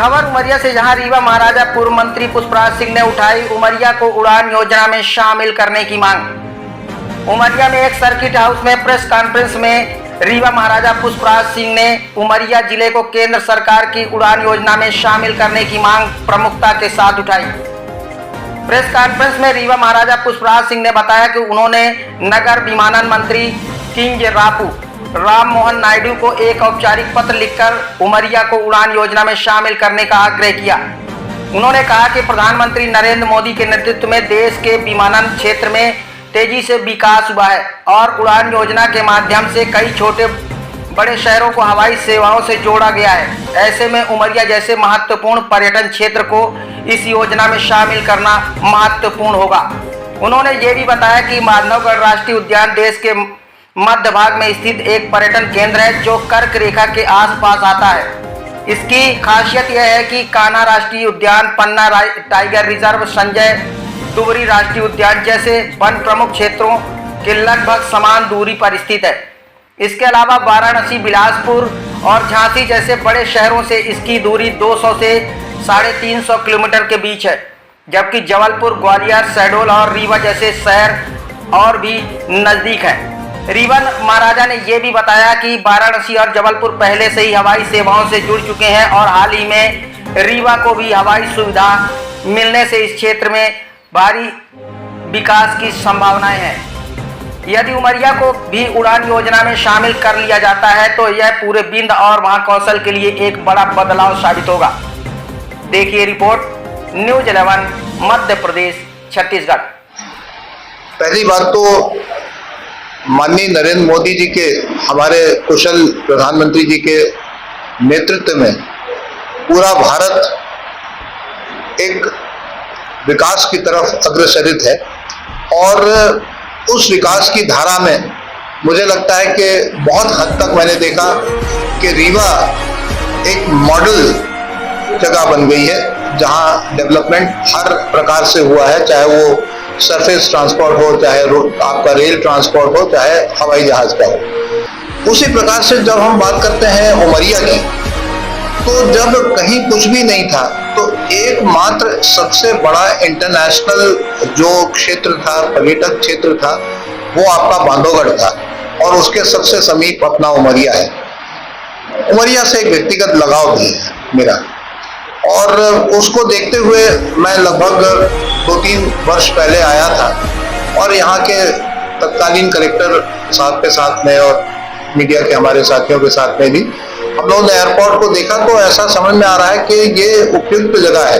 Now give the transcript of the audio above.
खबर उमरिया से, जहां रीवा महाराजा पूर्व मंत्री पुष्पराज सिंह ने उठाई उमरिया को उड़ान योजना में शामिल करने की मांग। उमरिया में एक सर्किट हाउस में प्रेस कॉन्फ्रेंस में रीवा महाराजा पुष्पराज सिंह ने उमरिया जिले को केंद्र सरकार की उड़ान योजना में शामिल करने की मांग प्रमुखता के साथ उठाई। प्रेस कॉन्फ्रेंस में रीवा महाराजा पुष्पराज सिंह ने बताया कि उन्होंने नगर विमानन मंत्री किंजरापू राम मोहन नायडू को एक औपचारिक पत्र लिखकर उमरिया को उड़ान योजना में शामिल करने का आग्रह किया। उन्होंने कहा कि प्रधानमंत्री नरेंद्र मोदी के नेतृत्व में देश के विमानन क्षेत्र में तेजी से विकास हुआ है और उड़ान योजना के माध्यम से कई छोटे बड़े शहरों को हवाई सेवाओं से जोड़ा गया है। ऐसे में उमरिया जैसे महत्वपूर्ण पर्यटन क्षेत्र को इस योजना में शामिल करना महत्वपूर्ण होगा। उन्होंने ये भी बताया कि माधवगढ़ राष्ट्रीय उद्यान देश के मध्य भाग में स्थित एक पर्यटन केंद्र है जो कर्क रेखा के आसपास आता है। इसकी खासियत यह है कि कान्हा राष्ट्रीय उद्यान, पन्ना टाइगर रिजर्व, संजय दुबरी राष्ट्रीय उद्यान जैसे वन प्रमुख क्षेत्रों के लगभग समान दूरी पर स्थित है। इसके अलावा वाराणसी, बिलासपुर और झांसी जैसे बड़े शहरों से इसकी दूरी 200 से 350 किलोमीटर के बीच है, जबकि जबलपुर, ग्वालियर, शहडोल और रीवा जैसे शहर और भी नज़दीक है। रीवा महाराजा ने यह भी बताया कि वाराणसी और जबलपुर पहले से ही हवाई सेवाओं से जुड़ चुके हैं और हाल ही में रीवा को भी हवाई सुविधा मिलने से इस क्षेत्र में भारी विकास की संभावनाएं हैं। यदि उमरिया को भी उड़ान योजना में शामिल कर लिया जाता है तो यह पूरे बिंद और महाकौशल के लिए एक बड़ा बदलाव साबित होगा। देखिए रिपोर्ट, न्यूज़ 11 मध्य प्रदेश, छत्तीसगढ़। पहली बात तो माननीय नरेंद्र मोदी जी के, हमारे कुशल प्रधानमंत्री जी के नेतृत्व में पूरा भारत एक विकास की तरफ अग्रसरित है और उस विकास की धारा में मुझे लगता है कि बहुत हद तक मैंने देखा कि रीवा एक मॉडल जगह बन गई है जहां डेवलपमेंट हर प्रकार से हुआ है, चाहे वो सरफेस ट्रांसपोर्ट हो, चाहे आपका रेल ट्रांसपोर्ट हो, चाहे हवाई जहाज का हो। उसी प्रकार से जब हम बात करते हैं उमरिया की, तो जब कहीं कुछ भी नहीं था तो एकमात्र सबसे बड़ा इंटरनेशनल जो क्षेत्र था, पर्यटक क्षेत्र था, वो आपका बांधवगढ़ था और उसके सबसे समीप अपना उमरिया है। उमरिया से एक व्यक्तिगत लगाव भी है मेरा और उसको देखते हुए मैं लगभग 2-3 वर्ष पहले आया था और यहाँ के तत्कालीन कलेक्टर साहब के साथ में और मीडिया के हमारे साथियों के साथ में भी हम लोगों ने एयरपोर्ट को देखा तो ऐसा समझ में आ रहा है कि ये उपयुक्त जगह है।